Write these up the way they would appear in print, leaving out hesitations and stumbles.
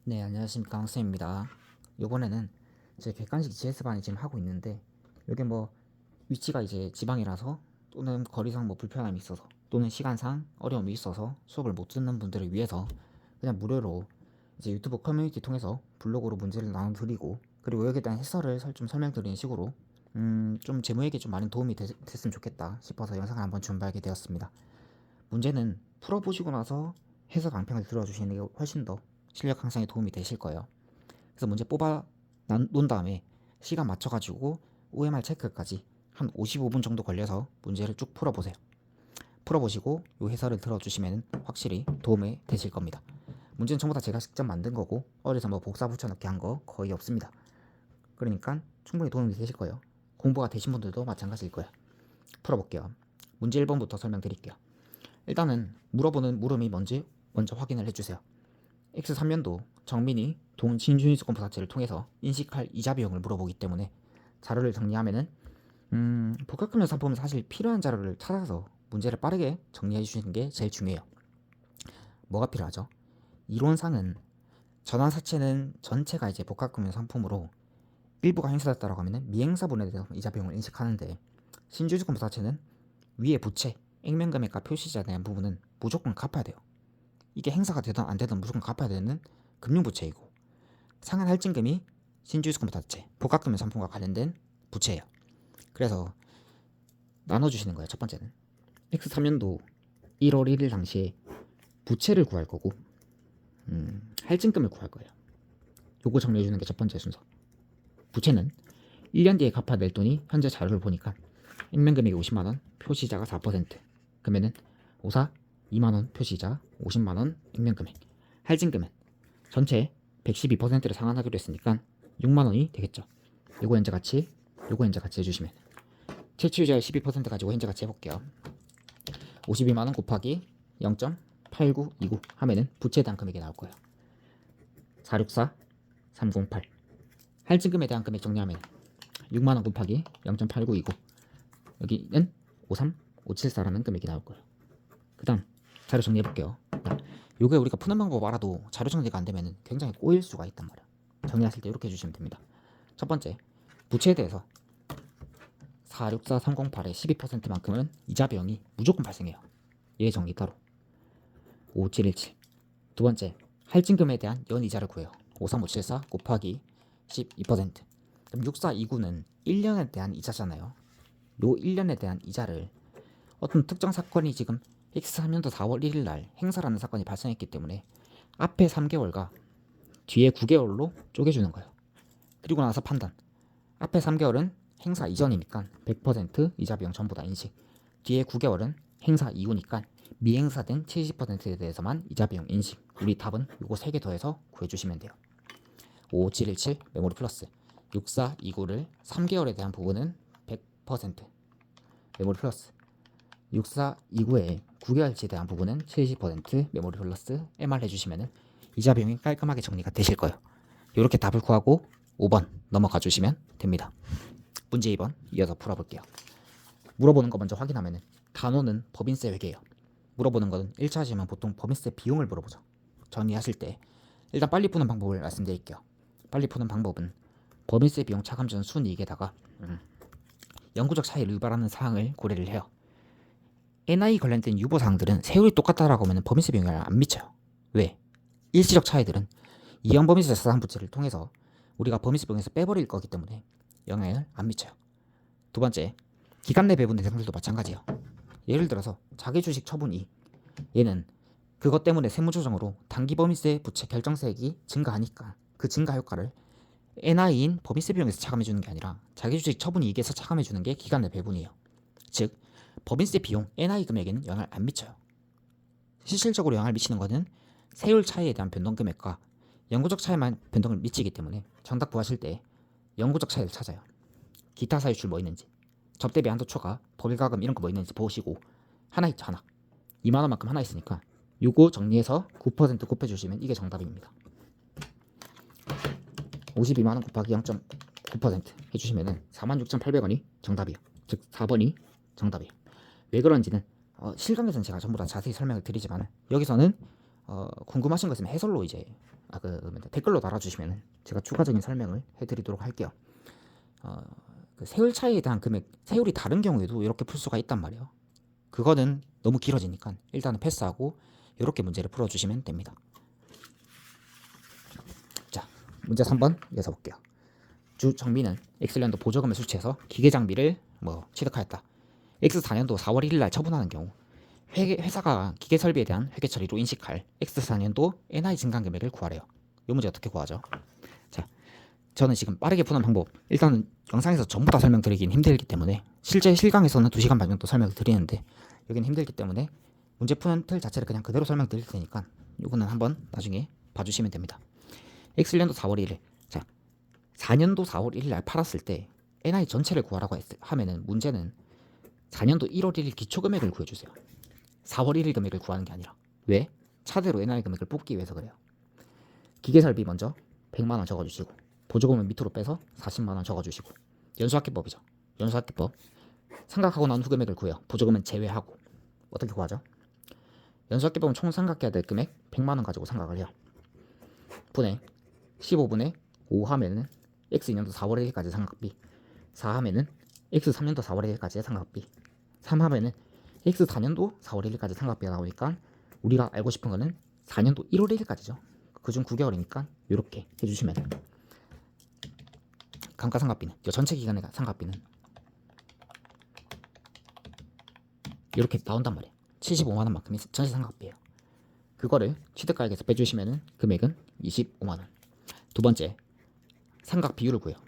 네, 안녕하십니까. 강쌤입니다. 요번에는 제 객관식 GS반이 지금 하고 있는데, 이게 뭐 위치가 이제 지방이라서 또는 거리상 뭐 불편함이 있어서 또는 시간상 어려움이 있어서 수업을 못 듣는 분들을 위해서 그냥 무료로 이제 유튜브 커뮤니티 통해서 블로그로 문제를 나눠드리고, 그리고 여기에 대한 해설을 좀 설명드리는 식으로 좀 제모에게 좀 많은 도움이 됐으면 좋겠다 싶어서 영상을 한번 준비하게 되었습니다. 문제는 풀어보시고 나서 해설 강평을 들어주시는 게 훨씬 더 실력 향상에 도움이 되실 거예요. 그래서 문제 뽑아 놓은 다음에 시간 맞춰가지고 OMR 체크까지 한 55분 정도 걸려서 문제를 쭉 풀어보세요. 풀어보시고 이 해설을 들어주시면 확실히 도움이 되실 겁니다. 문제는 전부 다 제가 직접 만든 거고 어디서 뭐 복사 붙여넣기 한 거 거의 없습니다. 그러니까 충분히 도움이 되실 거예요. 공부가 되신 분들도 마찬가지일 거예요. 풀어볼게요. 문제 1번부터 설명드릴게요. 일단은 물어보는 물음이 뭔지 먼저 확인을 해주세요. X3년도 정민이 동 신준위수권 부사체를 통해서 인식할 이자 비용을 물어보기 때문에 자료를 정리하면은 복합금융 상품은 사실 필요한 자료를 찾아서 문제를 빠르게 정리해 주시는 게 제일 중요해요. 뭐가 필요하죠? 이론상은 전환사채는 전체가 이제 복합금융 상품으로 일부가 행사됐다고 하면은 미행사분에 대해서 이자 비용을 인식하는데, 신주주권 부사채는 위에 부채, 액면금액과 표시자에 대한 부분은 무조건 갚아야 돼요. 이게 행사가 되든 안 되든 무조건 갚아야 되는 금융부채이고, 상한 할증금이 신주주권 부사채, 복합금융 상품과 관련된 부채예요. 그래서 나눠주시는 거예요. 첫 번째는 X3년도 1월 1일 당시에 부채를 구할 거고 할증금을 구할 거예요. 요거 정리해주는 게 첫 번째 순서. 부채는 1년 뒤에 갚아야 될 돈이 현재 자료를 보니까 액면금액이 50만원, 표시자가 4%, 그러면은 54 2만원 표시자, 50만원 액면금액. 할증금은 전체 112%를 상환하기로 했으니까 6만원이 되겠죠. 요거 현재가치, 요거 현재가치 해주시면, 채취유자의 12% 가지고 현재가치 해볼게요. 52만원 곱하기 0.8929 하면은 부채에 대한 금액이 나올 거예요. 464 308. 할증금에 대한 금액 정리하면 6만원 곱하기 0.8929, 여기는 53 574라는 금액이 나올 거예요. 그 다음 자료 정리해볼게요. 요게 우리가 푸는 방법 알아도 자료 정리가 안 되면 굉장히 꼬일 수가 있단 말이야. 정리하실 때 이렇게 해주시면 됩니다. 첫 번째, 부채에 대해서 464308의 12%만큼은 이자 비용이 무조건 발생해요. 얘 정리 따로. 5717. 두 번째, 할증금에 대한 연이자를 구해요. 53574 곱하기 12%. 그럼 6429는 1년에 대한 이자잖아요. 요 1년에 대한 이자를 어떤 특정 사건이 지금 X3년도 4월 1일 날 행사라는 사건이 발생했기 때문에 앞에 3개월과 뒤에 9개월로 쪼개주는 거예요. 그리고 나서 판단. 앞에 3개월은 행사 이전이니까 100% 이자 비용 전부 다 인식. 뒤에 9개월은 행사 이후니까 미행사된 70%에 대해서만 이자 비용 인식. 우리 답은 요거 3개 더해서 구해주시면 돼요. 5717 메모리 플러스 6429를 3개월에 대한 부분은 100% 메모리 플러스, 6429에 9개월치에 대한 부분은 70% 메모리 플러스 MR 해주시면 이자 비용이 깔끔하게 정리가 되실 거예요. 이렇게 답을 구하고 5번 넘어가 주시면 됩니다. 문제 2번 이어서 풀어볼게요. 물어보는 거 먼저 확인하면 단어는 법인세 회계예요. 물어보는 거는 1차 시험은 보통 법인세 비용을 물어보죠. 정리하실 때 일단 빨리 푸는 방법을 말씀드릴게요. 빨리 푸는 방법은 법인세 비용 차감 전 순이익에다가 영구적 차이를 유발하는 사항을 고려를 해요. NI 관련된 유보 사항들은 세율이 똑같다라고 하면 법인세 비용을 안 미쳐요. 왜? 일시적 차이들은 이형 법인세 사상 부채를 통해서 우리가 법인세 비용에서 빼버릴 거기 때문에 영향을 안 미쳐요. 두 번째, 기간 내 배분 대상들도 마찬가지예요. 예를 들어서 자기 주식 처분이, 얘는 그것 때문에 세무조정으로 단기 법인세 부채 결정세액이 증가하니까 그 증가 효과를 NI인 법인세 비용에서 차감해주는 게 아니라 자기 주식 처분 이익에서 차감해주는 게 기간 내 배분이에요. 즉 법인세 비용 NI 금액에는 영향을 안 미쳐요. 실질적으로 영향을 미치는 것은 세율 차이에 대한 변동 금액과 영구적 차이만 변동을 미치기 때문에 정답 구하실 때 영구적 차이를 찾아요. 기타 사유출 뭐 있는지, 접대비 한도 초과, 법일가금 이런 거 뭐 있는지 보시고 하나 있죠, 하나. 2만원만큼 하나 있으니까 요거 정리해서 9% 곱해주시면 이게 정답입니다. 52만원 곱하기 0.9% 해주시면 46,800원이 정답이에요. 즉 4번이 정답이에요. 왜 그런지는 실강에서는 제가 전부 다 자세히 설명을 드리지만 여기서는 궁금하신 거 있으면 해설로 이제 댓글로 달아주시면 제가 추가적인 설명을 해드리도록 할게요. 그 세율 차이에 대한 금액, 세율이 다른 경우에도 이렇게 풀 수가 있단 말이에요. 그거는 너무 길어지니까 일단은 패스하고 이렇게 문제를 풀어주시면 됩니다. 자, 문제 3번 이어서 볼게요. 주 정비는 X년도 보조금을 수취해서 기계 장비를 취득하였다. X4년도 4월 1일 날 처분하는 경우 회사가 기계 설비에 대한 회계 처리로 인식할 X4년도 NI 증감 금액을 구하래요. 이 문제 어떻게 구하죠? 자, 저는 지금 빠르게 푸는 방법, 일단은 영상에서 전부 다 설명드리긴 힘들기 때문에 실제 실강에서는 2시간 반 정도 설명을 드리는데 여기는 힘들기 때문에 문제 푸는 틀 자체를 그냥 그대로 설명드릴 테니까 이거는 한번 나중에 봐주시면 됩니다. X년도 4월 1일, 자 4년도 4월 1일 날 팔았을 때 NI 전체를 구하라고 하면은 문제는 4년도 1월 1일 기초금액을 구해주세요. 4월 1일 금액을 구하는 게 아니라. 왜? 차대로 NI 금액을 뽑기 위해서 그래요. 기계설비 먼저 100만원 적어주시고 보조금은 밑으로 빼서 40만원 적어주시고 연수학기법이죠. 연수학기법 상각하고 난 후 금액을 구해요. 보조금은 제외하고. 어떻게 구하죠? 연수학기법은 총 상각해야 될 금액 100만원 가지고 상각을 해요. 분의 15분의 5 하면은 X2년도 4월 1일까지 상각비, 4 하면은 X3년도 4월 1일까지의 상각비, 3 하면은 X4년도 4월 1일까지 상각비가 나오니까 우리가 알고 싶은 거는 4년도 1월 1일까지죠. 그중 9개월이니까 이렇게 해주시면 돼요. 감가상각비는 전체 기간의 상각비는 이렇게 나온단 말이에요. 75만원만큼이 전체 상각비예요. 그거를 취득가액에서 빼주시면은 금액은 25만원. 두 번째, 상각 비율을 구해요.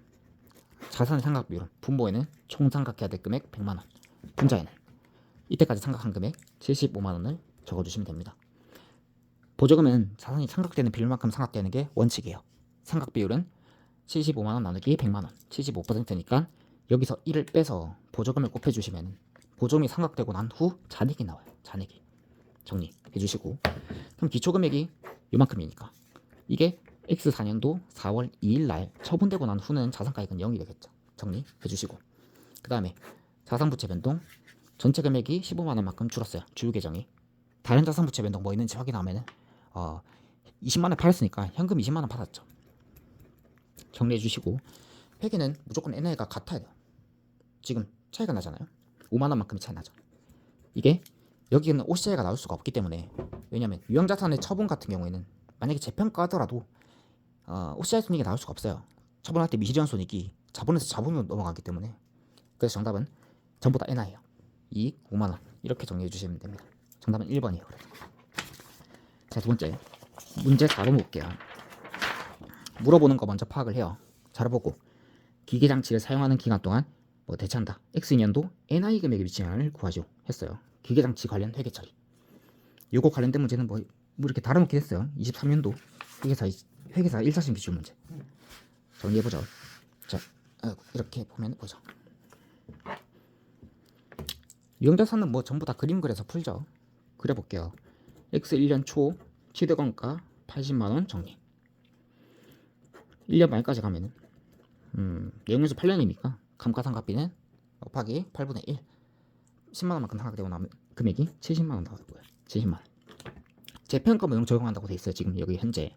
자산의 상각 비율은 분모에는 총 상각해야 될 금액 100만원, 분자에는 이때까지 상각한 금액 75만원을 적어주시면 됩니다. 보조금은 자산이 상각되는 비율만큼 상각되는 게 원칙이에요. 상각 비율은 75만원 나누기 100만원, 75%니까 여기서 1을 빼서 보조금을 곱해주시면 보조금이 상각되고 난 후 잔액이 나와요. 잔액이. 정리해주시고, 그럼 기초금액이 요만큼이니까 이게 X4년도 4월 2일 날 처분되고 난 후는 자산가액은 0이 되겠죠. 정리해주시고, 그 다음에 자산부채 변동, 전체 금액이 15만원만큼 줄었어요. 주유 계정이. 다른 자산부채 변동 뭐 있는지 확인하면은 20만원 팔았으니까 현금 20만원 받았죠. 정리해주시고, 회계는 무조건 NI가 같아야 돼요. 지금 차이가 나잖아요. 5만원만큼이 차이 나죠. 이게 여기는 OCI가 나올 수가 없기 때문에, 왜냐면 유형자산의 처분 같은 경우에는 만약에 재평가하더라도 OCI 손익이 나올 수가 없어요. 처분할 때 미실현 손익이 자본에서 자본으로 넘어가기 때문에. 그래서 정답은 전부 다 NI예요. 이익 5만원 이렇게 정리해 주시면 됩니다. 정답은 1번이에요. 자, 두 번째 문제 4번 볼게요. 물어보는 거 먼저 파악을 해요. 잘 보고 기계장치를 사용하는 기간 동안 대체한다. X년도 NI 금액에 미치는 영향을 구하죠 했어요. 기계장치 관련 회계처리. 요거 관련된 문제는 뭐 이렇게 달아놓긴 했어요. 23년도 회계사 1차심 기출 문제. 정리해보죠. 자, 이렇게 보면 보죠. 유형자산은 뭐 전부 다 그림 그려서 풀죠. 그려볼게요. X 1년 초 취득원가 80만원 정리. 1년 말까지 가면은 내용에서 8년이니까 감가상각비는 곱하기 8분의 1 10만원만큼 상각되고 나면 금액이 70만원 나올 거예요. 70만원. 재평가 모형 적용한다고 돼 있어요. 지금 여기 현재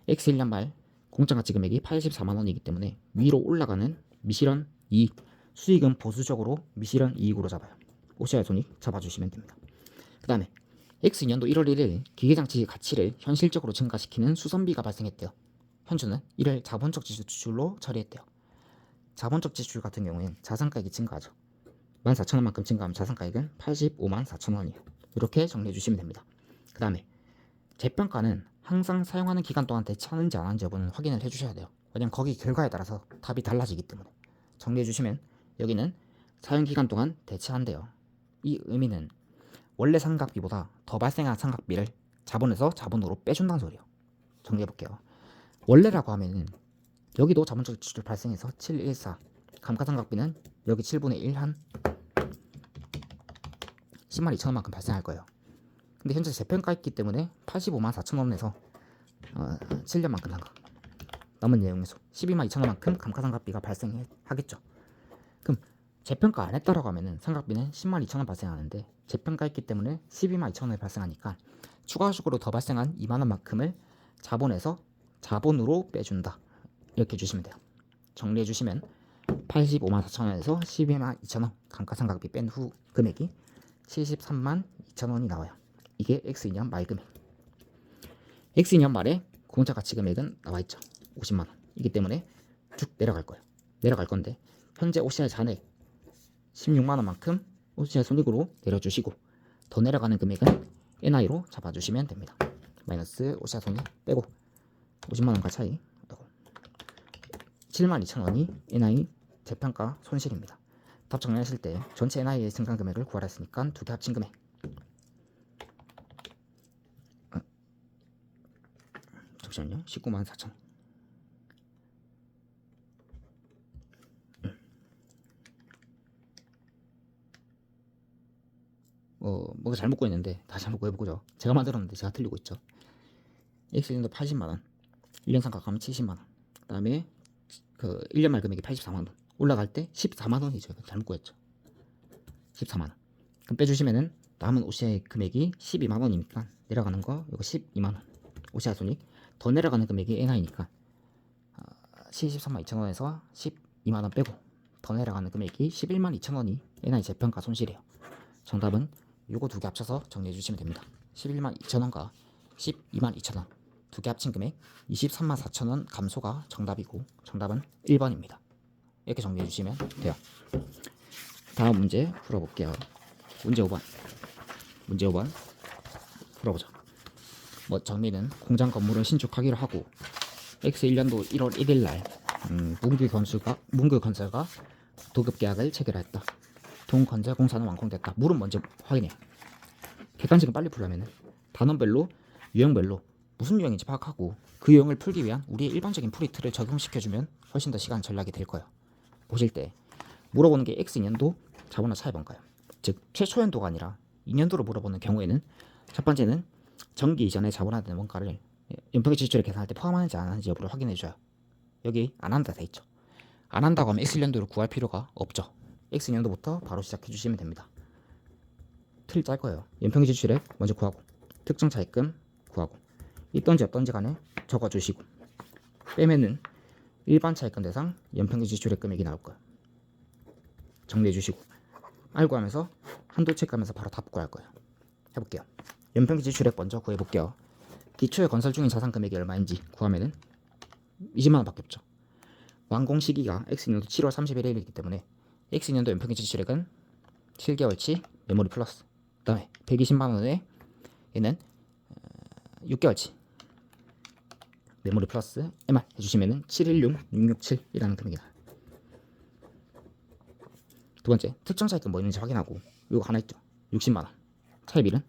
X 1년 말 공정가치 금액이 84만원이기 때문에 위로 올라가는 미실현 이익, 수익은 보수적으로 미실현 이익으로 잡아요. OCI 손익 잡아주시면 됩니다. 그 다음에 X년도 1월 1일 기계장치 가치를 현실적으로 증가시키는 수선비가 발생했대요. 현주는 이를 자본적 지출로 처리했대요. 자본적 지출 같은 경우에는 자산가액이 증가하죠. 14,000원만큼 증가하면 자산가액은 85만 4천원이에요. 이렇게 정리해 주시면 됩니다. 그 다음에 재평가는 항상 사용하는 기간 동안 대체하는지 안 하는지 여부는 확인을 해주셔야 돼요. 왜냐면 거기 결과에 따라서 답이 달라지기 때문에. 정리해 주시면 여기는 사용기간 동안 대체한대요. 이 의미는 원래 상각비보다 더 발생한 상각비를 자본에서 자본으로 빼준다는 소리예요. 정리해 볼게요. 원래라고 하면은 여기도 자본적 지출 발생해서 714, 감가상각비는 여기 7분의 1 한 10만 2천원만큼 발생할 거예요. 근데 현재 재평가했기 때문에 85만 4천원에서 7년만큼 상각, 남은 내용에서 12만 2천원만큼 감가상각비가 발생하겠죠. 그럼 재평가 안 했다라고 하면은 상각비는 10만 2천원 발생하는데 재평가했기 때문에 12만 2천원이 발생하니까 추가적으로 더 발생한 2만원만큼을 자본에서 자본으로 빼준다. 이렇게 주시면 돼요. 정리해 주시면 85만 4천원에서 12만 2천원 감가상각비 뺀 후 금액이 73만 2천원이 나와요. 이게 X인년 말 금액. X인년 말에 공짜 가치 금액은 나와있죠. 50만원. 이기 때문에 쭉 내려갈 거예요. 내려갈 건데 현재 OCI 잔액 16만원만큼 OCI 손익으로 내려주시고 더 내려가는 금액은 NI로 잡아주시면 됩니다. 마이너스 OCI 손익 빼고 50만원과 차이 72,000원이 NI 재평가 손실입니다. 답 정리하실 때 전체 NI의 증감 금액을 구하라 했으니까 두 개 합친 금액 잠시만요. 19만 4천. 뭐가 잘못 구했는데 다시 한번 구해보죠. 제가 만들었는데 제가 틀리고 있죠. X년도 80만원 1년 상각하면 70만원 그 다음에 그 1년 말 금액이 84만원 올라갈 때 14만원이죠. 잘못 구했죠. 14만원. 그럼 빼주시면은 남은 OCI 금액이 12만원이니까 내려가는 거 이거 12만원 OCI 손익 더 내려가는 금액이 NI니까 73만 2천원에서 12만원 빼고 더 내려가는 금액이 11만 2천원이 NI 재평가 손실이에요. 정답은 요거 두 개 합쳐서 정리해 주시면 됩니다. 11만 2천원과 12만 2천원 두 개 합친 금액 23만 4천원 감소가 정답이고 정답은 1번입니다. 이렇게 정리해 주시면 돼요. 다음 문제 풀어볼게요. 문제 5번. 문제 5번 풀어보죠. 정리는 공장 건물을 신축하기로 하고 X1년도 1월 1일 날 문규건설과 도급 계약을 체결했다. 동건설 공사는 완공됐다. 물은 먼저 확인해요. 객관식은 빨리 풀려면 단원별로 유형별로 무슨 유형인지 파악하고 그 유형을 풀기 위한 우리의 일반적인 풀이 틀을 적용시켜주면 훨씬 더 시간 절약이 될 거예요. 보실 때 물어보는 게 X년도 자본화 차입원가요. 즉 최초연도가 아니라 2년도로 물어보는 경우에는 첫 번째는 정기 이전에 자본화된 원가를 연평균 지출에 계산할 때 포함하는지 안 하는지 여부를 확인해줘요. 여기 안 한다 돼 있죠. 안 한다고 하면 X년도를 구할 필요가 없죠. X년도부터 바로 시작해 주시면 됩니다. 틀 짤 거예요. 연평균 지출액 먼저 구하고 특정 차입금 구하고 있던지 없던지 간에 적어주시고 빼면은 일반 차입금 대상 연평균 지출액 금액이 나올 거예요. 정리해 주시고 알고 하면서 한도 체크하면서 바로 답 구할 거예요. 해볼게요. 연평균 지출액 먼저 구해볼게요. 기초에 건설 중인 자산 금액이 얼마인지 구하면은 20만원 밖에 없죠. 완공 시기가 X년도 7월 31일이기 때문에 X년도 연평균 지출액은 7개월치 메모리 플러스 그 다음에 120만원에 얘는 6개월치 메모리 플러스 MR 해주시면은 716667이라는 금액이 나와요. 두 번째 특정 차입금 뭐 있는지 확인하고 이거 하나 있죠. 60만원 차입일은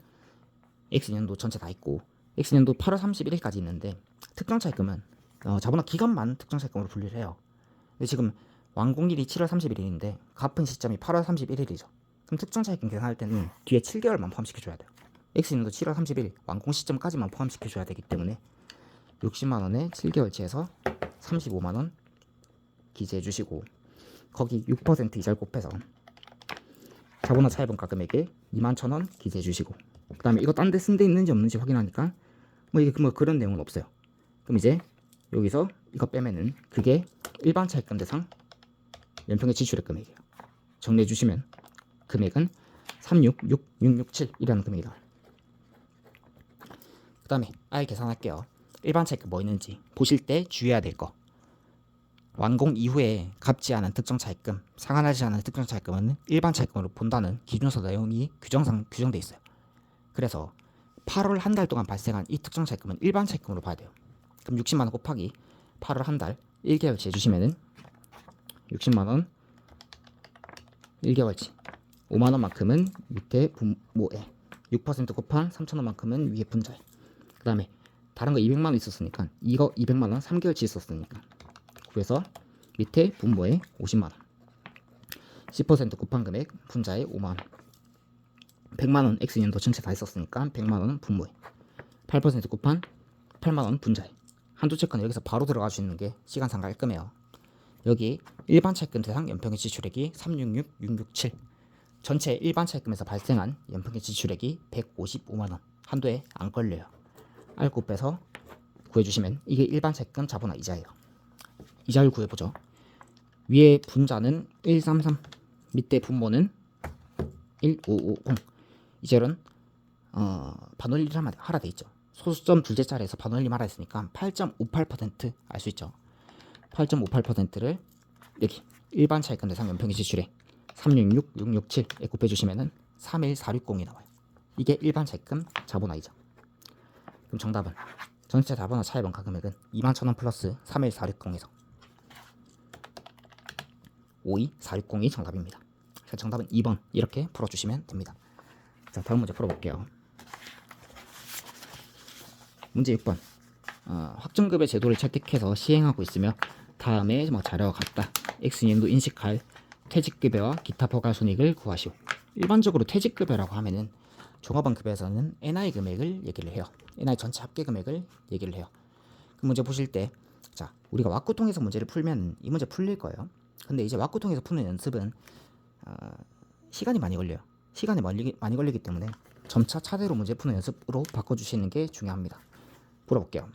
X년도 전체 다 있고 X년도 8월 31일까지 있는데 특정 차입금은 자본화 기간만 특정 차입금으로 분류를 해요. 근데 지금 완공일이 7월 31일인데 갚은 시점이 8월 31일이죠. 그럼 특정 차입금 계산할 때는 뒤에 7개월만 포함시켜줘야 돼요. X년도 7월 30일 완공 시점까지만 포함시켜줘야 되기 때문에 60만원에 7개월치에서 35만원 기재해 주시고 거기 6% 이자를 곱해서 자본화 차입원가 금액에 21,000원 기재해 주시고 그 다음에 이거 딴 데 쓴 데 있는지 없는지 확인하니까 이게 그런 내용은 없어요. 그럼 이제 여기서 이거 빼면은 그게 일반 차입금 대상 연평균 지출액 금액이에요. 정리해 주시면 금액은 366667이라는 금액이 나와요. 그 다음에 아예 계산할게요. 일반 차입금 뭐 있는지 보실 때 주의해야 될 거. 완공 이후에 갚지 않은 특정 차입금, 상환하지 않은 특정 차입금은 일반 차입금으로 본다는 기준서 내용이 규정상 규정돼 있어요. 그래서 8월 한 달 동안 발생한 이 특정 차입금은 일반 차입금으로 봐야 돼요. 그럼 60만원 곱하기 8월 한 달 1개월치 해주시면은 60만원 1개월치 5만원만큼은 밑에 부모에 6% 곱한 3,000원만큼은 위에 분자에 그 다음에 다른 거 200만원 있었으니까 이거 200만원 3개월치 있었으니까 그래서 밑에 분모에 50만원 10% 곱한 금액 분자에 5만원 100만원 X년도 전체 다 있었으니까 100만원 분모에 8% 곱한 8만원 분자에 한도 체크는 여기서 바로 들어갈 수 있는 게 시간상 깔끔해요. 여기 일반 차입금 대상 연평균 지출액이 366667 전체 일반 차입금에서 발생한 연평균 지출액이 155만원 한도에 안 걸려요. 알 곱해서 구해주시면 이게 일반 채권 자본화 이자예요. 이자율 구해보죠. 위에 분자는 133, 밑에 분모는 1550. 이자율은 반올림 하라 돼 있죠. 소수점 둘째 자리에서 반올림 하라 했으니까 8.58% 알 수 있죠. 8.58%를 여기 일반 차익금 대상 연평균 지출에 366, 667에 곱해주시면은 31460이 나와요. 이게 일반 차익금 자본화이자. 그럼 정답은 전체 자본화 차입원가 금액은 21,000원 플러스 31460에서 52460이 정답입니다. 정답은 2번 이렇게 풀어주시면 됩니다. 자, 다음 문제 풀어볼게요. 문제 6번. 확정급여 제도를 채택해서 시행하고 있으며 다음에 자료와 같다. X님도 인식할 퇴직급여와 기타 포괄손익을 구하시오. 일반적으로 퇴직급여라고 하면은 종합원급여에서는 NI 금액을 얘기를 해요. NI 전체 합계 금액을 얘기를 해요. 그 문제 보실 때, 자, 우리가 왁구 통해서 문제를 풀면 이 문제 풀릴 거예요. 근데 이제 왁구 통해서 푸는 연습은 시간이 많이 걸려요. 시간이 많이 걸리기 때문에 점차 차례로 문제 푸는 연습으로 바꿔주시는 게 중요합니다. 풀어볼게요.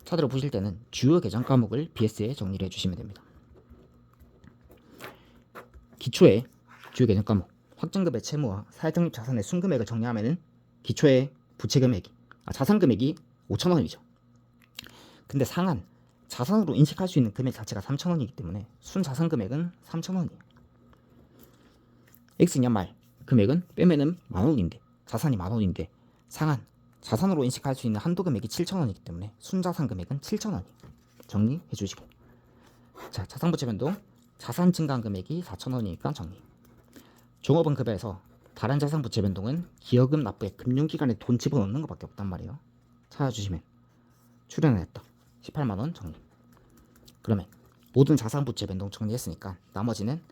차례로 보실 때는 주요 계정 과목을 BS에 정리를 해주시면 됩니다. 기초에 주요 계정 과목 확정급여 채무와 사회적립 자산의 순금액을 정리하면은 기초의 부채 금액이 자산 금액이 5,000원이죠. 근데 상한 자산으로 인식할 수 있는 금액 자체가 3,000원이기 때문에 순 자산 금액은 3,000원이에요. X년 말 금액은 빼면은 만원인데 자산이 만원인데 상한 자산으로 인식할 수 있는 한도 금액이 7,000원이기 때문에 순자산 금액은 7,000원이에요. 정리해 주시고, 자, 자산부채 변동 자산 증가한 금액이 4,000원이니까 정리. 종업원급여에서 다른 자산부채 변동은 기여금 납부액 금융기관에 돈 집어넣는 것밖에 없단 말이에요. 찾아주시면 출연을 했다 18만원 정리. 그러면 모든 자산부채 변동 정리했으니까 나머지는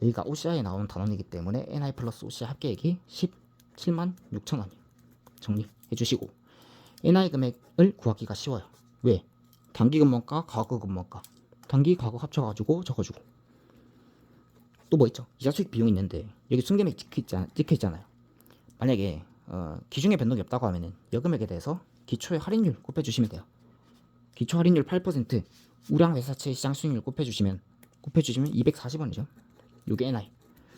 여기가 OCI에 나오는 단원이기 때문에 NI 플러스 OCI 합계액이 17만 6천원이에요. 정리해주시고, NI 금액을 구하기가 쉬워요. 왜? 단기 근무원가, 과거 근무원가, 단기 과거 합쳐가지고 적어주고, 또 뭐 있죠? 이자 수익 비용이 있는데 여기 순금액 찍혀있잖아요. 만약에 기준의 변동이 없다고 하면은 여금액에 대해서 기초의 할인율 곱해주시면 돼요. 기초 할인율 8%, 우량 회사채 시장 수익률 곱해주시면 240원이죠. 요게 NI.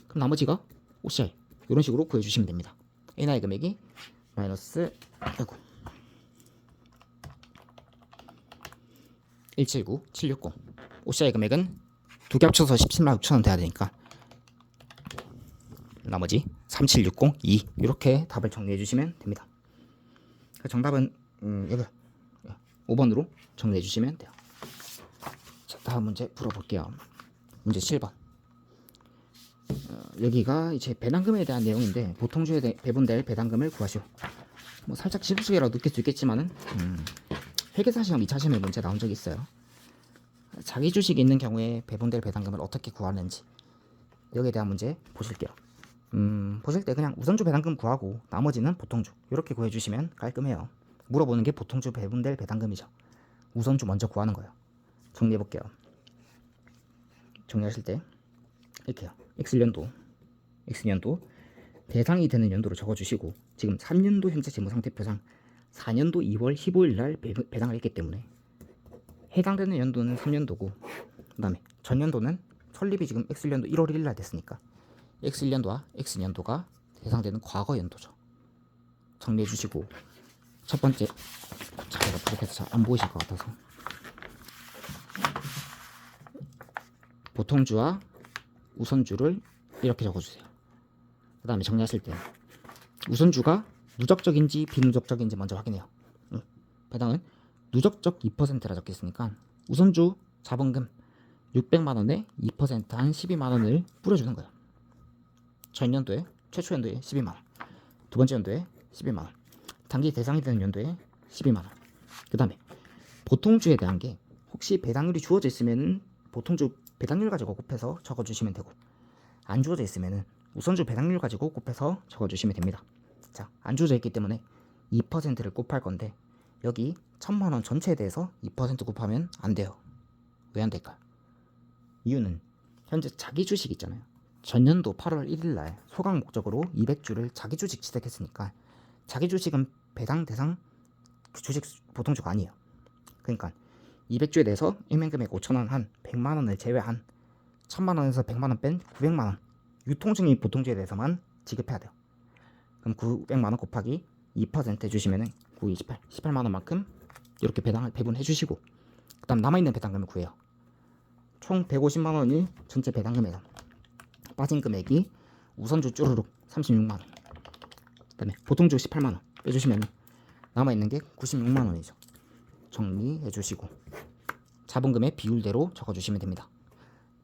그럼 나머지가 OCI. 이런 식으로 구해주시면 됩니다. NI 금액이 마이너스 179760. OCI 금액은 두 개 합쳐서 17만 6천원 돼야 되니까 나머지 37602 이렇게 답을 정리해 주시면 됩니다. 정답은 여기 5번으로 정리해 주시면 돼요. 자, 다음 문제 풀어볼게요. 문제 7번. 여기가 이제 배당금에 대한 내용인데 보통주에 배분될 배당금을 구하시오. 뭐 살짝 실수라고 느낄 수 있겠지만은 회계사 시험 2차 시험에 문제 나온 적이 있어요. 자기 주식이 있는 경우에 배분될 배당금을 어떻게 구하는지 여기에 대한 문제 보실게요. 보실 때 그냥 우선주 배당금 구하고 나머지는 보통주 이렇게 구해주시면 깔끔해요. 물어보는 게 보통주 배분될 배당금이죠. 우선주 먼저 구하는 거예요. 정리해볼게요. 정리하실 때 이렇게요. X년도 대상이 되는 연도로 적어주시고, 지금 3년도 현재 재무상태표상 4년도 2월 15일 날 배당을 했기 때문에 해당되는 연도는 3년도고, 그 다음에 전년도는 설립이 지금 X년도 1월 1일 날 됐으니까 X1년도와 X년도가 해당되는 과거 연도죠. 정리해 주시고, 첫 번째 자료가 부족해서 잘 안 보이실 것 같아서 보통주와 우선주를 이렇게 적어주세요. 그 다음에 정리하실 때 우선주가 누적적인지 비누적적인지 먼저 확인해요. 배당은 누적적 2%라 적혀있으니까 우선주 자본금 600만원에 2%한 12만원을 뿌려주는 거예요. 전년도에 최초 연도에 12만원, 두 번째 연도에 12만원, 단기 대상이 되는 연도에 12만원. 그 다음에 보통주에 대한 게 혹시 배당률이 주어져 있으면 보통주 배당률 가지고 곱해서 적어주시면 되고, 안 주어져 있으면 우선주 배당률 가지고 곱해서 적어주시면 됩니다. 자, 안 주어져 있기 때문에 2%를 곱할 건데 여기 1,000만원 전체에 대해서 2% 곱하면 안 돼요. 왜 안 될까요? 이유는 현재 자기 주식 있잖아요. 전년도 8월 1일 날 소강 목적으로 200주를 자기 주식 취득했으니까 자기 주식은 배당 대상 주식 보통주가 아니에요. 그러니까 200주에 대해서 임행금액 5천원 한 100만원을 제외한 1000만원에서 100만원 뺀 900만원 유통증이 보통주에 대해서만 지급해야 돼요. 그럼 900만원 곱하기 2% 해주시면은 928, 18만원만큼 이렇게 배당을 배분해 주시고, 그 다음 남아있는 배당금을 구해요. 총 150만원이 전체 배당금에서 빠진 금액이 우선주 쭈루룩 36만원, 그 다음에 보통주 18만원 빼주시면 남아있는 게 96만원이죠. 정리해 주시고 자본금의 비율대로 적어주시면 됩니다.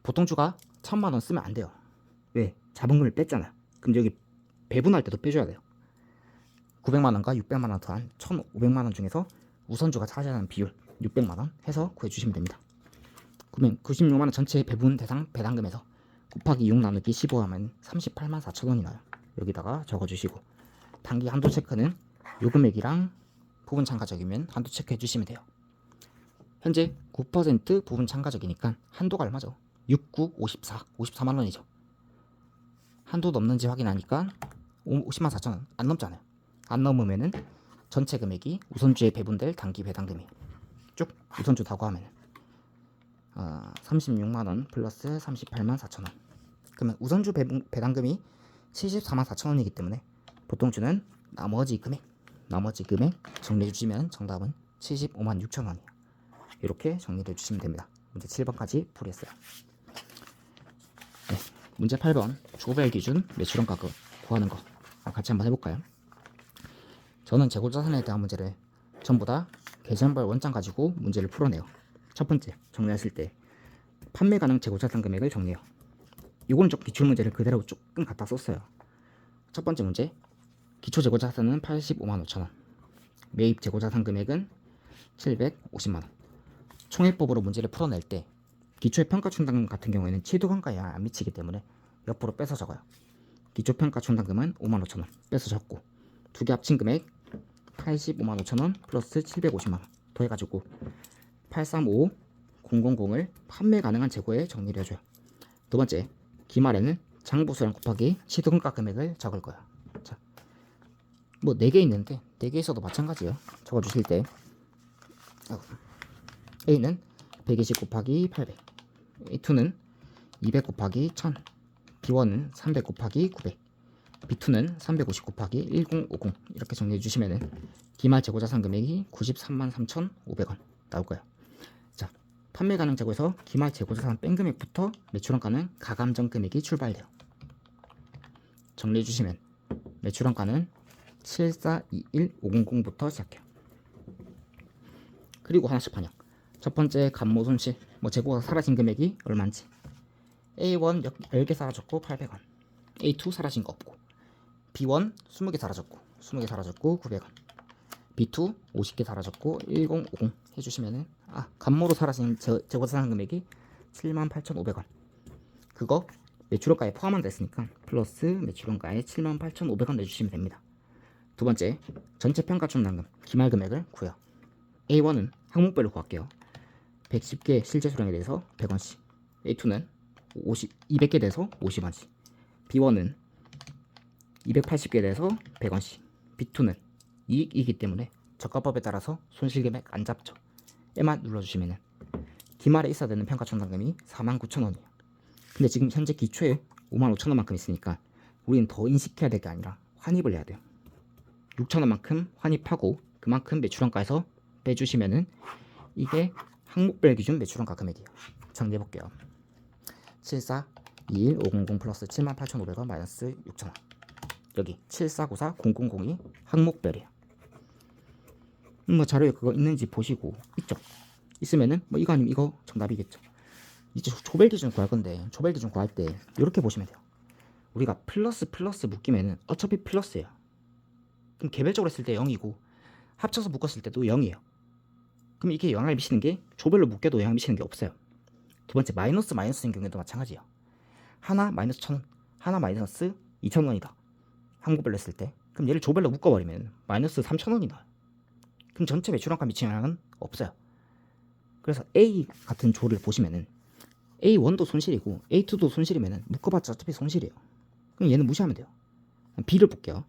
보통주가 1000만원 쓰면 안 돼요. 왜? 자본금을 뺐잖아요. 그럼 여기 배분할 때도 빼줘야 돼요. 900만원과 600만원 더한 1500만원 중에서 우선주가 차지하는 비율 600만원 해서 구해주시면 됩니다. 그러면 96만원 전체 배분 대상 배당금에서 곱하기 6 나누기 15 하면 38만 4천원이 나요. 여기다가 적어주시고 단기 한도 체크는 요 금액이랑 부분 참가적이면 한도 체크해 주시면 돼요. 현재 9% 부분 참가적이니까 한도가 얼마죠? 69, 54, 54만원이죠. 한도 넘는지 확인하니까 50만 4천원 안 넘잖아요. 안 넘으면은 전체 금액이 우선주에 배분될 단기 배당금이에요. 쭉 우선주 다 구하면 36만원 플러스 38만 4천원. 그러면 우선주 배당금이 74만 4천원이기 때문에 보통주는 나머지 금액 정리해 주시면 정답은 75만 6천원이에요. 이렇게 정리해 주시면 됩니다. 문제 7번까지 풀이했어요. 네, 문제 8번 조별 기준 매출원 가격 구하는 거 같이 한번 해볼까요? 저는 재고자산에 대한 문제를 전부 다 계산별 원장 가지고 문제를 풀어내요. 첫 번째 정리하실 때 판매 가능 재고자산 금액을 정리해요. 이거는 좀 기출 문제를 그대로 조금 갖다 썼어요. 첫 번째 문제 기초 재고자산은 85만 5천원, 매입 재고자산 금액은 750만원. 총액법으로 문제를 풀어낼 때 기초평가충당금 같은 경우에는 취득원가에 안 미치기 때문에 옆으로 빼서 적어요. 기초평가충당금은 5만 5천원 빼서 적고 두 개 합친 금액 85만 5천원 플러스 750만원 더해가지고 835000을 판매 가능한 재고에 정리를 해줘요. 두 번째 기말에는 장부수량 곱하기 취득원가 금액을 적을 거예요. 자, 뭐 4개 있는데 4개 있어도 마찬가지예요. 적어주실 때 A는 120 곱하기 800, A2는 200 곱하기 1000, B1은 300 곱하기 900, B2는 350 곱하기 1050 이렇게 정리해 주시면은 기말 재고자산 금액이 93만 3,500원 나올 거예요. 자, 판매 가능 재고에서 기말 재고자산 뺀 금액부터 매출원가는 가감정 금액이 출발돼요. 정리해 주시면 매출원가는 7421500부터 시작해요. 그리고 하나씩 반영. 첫 번째 감모 손실, 재고가 사라진 금액이 얼마인지. A1 10개 사라졌고 800원, A2 사라진 거 없고, B1 20개 사라졌고 900원, B2 50개 사라졌고 1050 해주시면은 감모로 사라진 재고자산 금액이 78,500원. 그거 매출원가에 포함 됐으니까 플러스 매출원가에 78,500원 내주시면 됩니다. 두 번째 전체 평가충당금 기말 금액을 구해요. A1은 항목별로 구할게요. 110개 실제 수량에 대해서 100원씩, A2는 200개 대해서 50원씩, B1은 280개에 대해서 100원씩, B2는 이익이기 때문에 적가법에 따라서 손실금액 안 잡죠. 에만 눌러주시면은 기말에 있어야 되는 평가충당금이 49,000원이에요. 근데 지금 현재 기초에 55,000원만큼 있으니까 우리는 더 인식해야 될 게 아니라 환입을 해야 돼요. 6,000원만큼 환입하고 그만큼 매출원가에서 빼주시면은 이게 항목별 기준 매출원가 금액이에요. 정리해볼게요. 7421500 플러스 78,500원 마이너스 6,000원. 여기 7494000이 항목별이에요. 자료에 그거 있는지 보시고, 있죠? 있으면은 이거 아니면 이거 정답이겠죠. 이제 조별 기준 구할 건데, 조별 기준 구할 때 이렇게 보시면 돼요. 우리가 플러스 묶이면은 어차피 플러스예요. 그럼 개별적으로 했을 때 0이고 합쳐서 묶었을 때도 0이에요. 그럼 이게 영향을 미치는 게 조별로 묶여도 영향을 미치는 게 없어요. 두 번째 마이너스인 경우에도 마찬가지예요. 하나 마이너스 1,000원, 하나 마이너스 2,000원이다. 항목별로 했을 때 그럼 얘를 조별로 묶어버리면 마이너스 3,000원이 나와요. 그럼 전체 매출원가 미치는 영향은 없어요. 그래서 A 같은 조를 보시면은 A1도 손실이고 A2도 손실이면은 묶어봤자 어차피 손실이에요. 그럼 얘는 무시하면 돼요. B를 볼게요.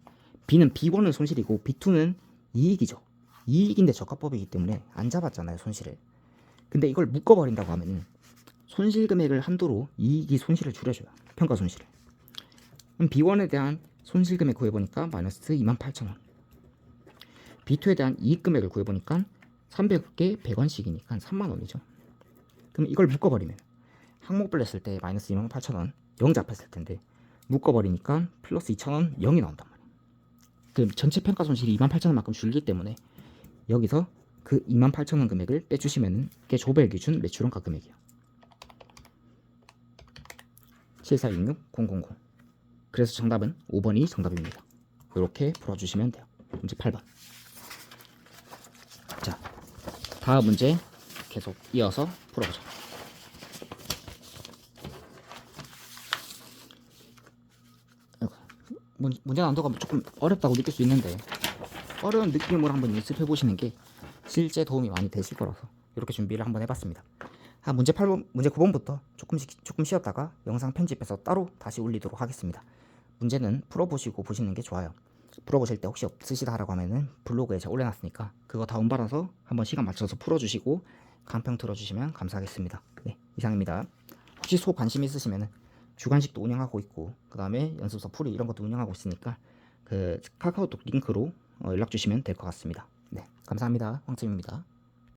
B는 B1은 손실이고 B2는 이익이죠. 이익인데 저가법이기 때문에 안 잡았잖아요, 손실을. 근데 이걸 묶어버린다고 하면은 손실 금액을 한도로 이익이 손실을 줄여줘요. 평가 손실을. 그럼 B1에 대한 손실 금액 구해보니까 마이너스 28,000원. B2에 대한 이익 금액을 구해보니까 300개 100원씩이니까 3만원이죠. 그럼 이걸 묶어버리면 항목별로 했을 때 마이너스 28,000원 0 잡혔을 텐데 묶어버리니까 플러스 2,000원 0이 나온단 말이에요. 그럼 전체 평가 손실이 28,000원만큼 줄기 때문에 여기서 그 28,000원 금액을 빼주시면 이게 조별 기준 매출원가 금액이에요. 7466000. 그래서 정답은 5번이 정답입니다. 이렇게 풀어주시면 돼요. 문제 8번. 자, 다음 문제 계속 이어서 풀어보죠. 문제 난도가 조금 어렵다고 느낄 수 있는데 어려운 느낌으로 한번 연습해 보시는 게 실제 도움이 많이 되실 거라서 이렇게 준비를 한번 해봤습니다. 문제 8번, 문제 9번부터 조금 쉬었다가 영상 편집해서 따로 다시 올리도록 하겠습니다. 문제는 풀어보시고 보시는 게 좋아요. 풀어보실 때 혹시 없으시다라고 하면은 블로그에 제가 올려놨으니까 그거 다운받아서 한번 시간 맞춰서 풀어주시고 간평 들어주시면 감사하겠습니다. 네, 이상입니다. 혹시 관심 있으시면은 주간식도 운영하고 있고 그 다음에 연습서 풀이 이런 것도 운영하고 있으니까 그 카카오톡 링크로 연락 주시면 될 것 같습니다. 네, 감사합니다. 황쌤입니다.